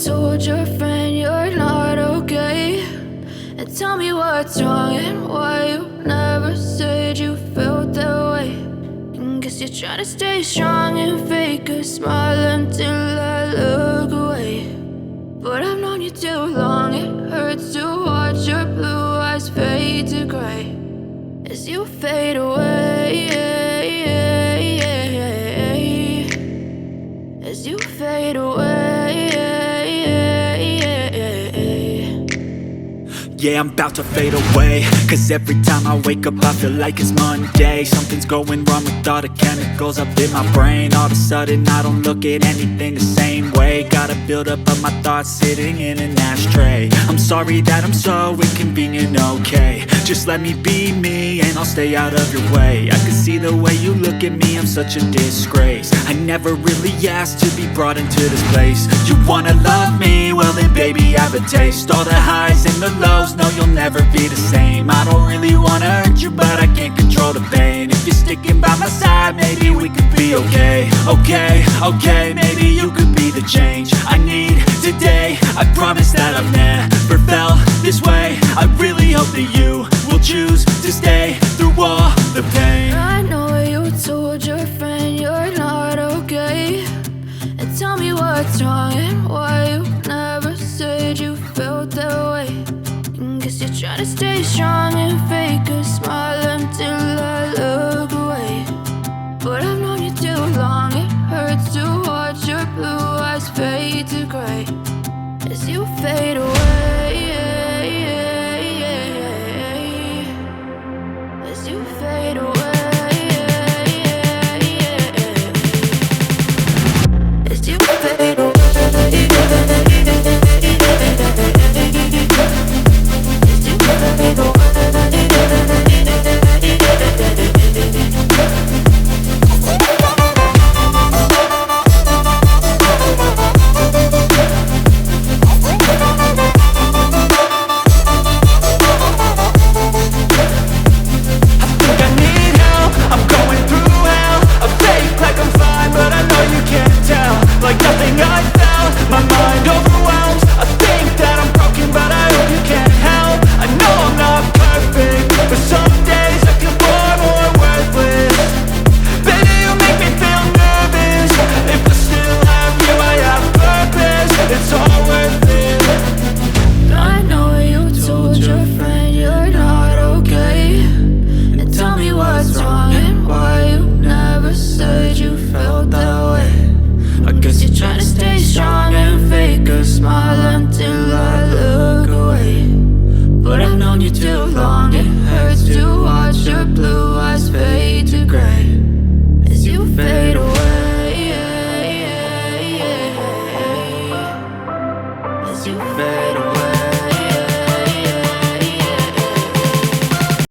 told your friend you're not okay, and tell me what's wrong and why you never said you felt that way. And guess you're trying to stay strong and fake a smile until I look away. But I've known you too long, it hurts to watch your blue eyes fade to gray as you fade away, as you fade away. Yeah, I'm about to fade away, cause every time I wake up I feel like it's Monday. Something's going wrong with all the chemicals up in my brain. All of a sudden I don't look at anything the same way. Gotta build up of my thoughts sitting in an ashtray. I'm sorry that I'm so inconvenient, okay. Just let me be me and I'll stay out of your way. I can see the way you look at me, I'm such a disgrace. I never really asked to be brought into this place. You wanna love me? Well then baby I have a taste. All the highs and the lows, no you'll never be the same. I don't really wanna hurt you but I can't control the pain. If you're sticking by my side maybe we could be okay. Okay, maybe you could be the change I need today. I promise that I've never felt this way. I really hope that you will choose to stay through all the pain. I know you told your friend you're not okay, and tell me what's wrong and why you never said you felt that way. And guess you're trying to stay strong and fake a smile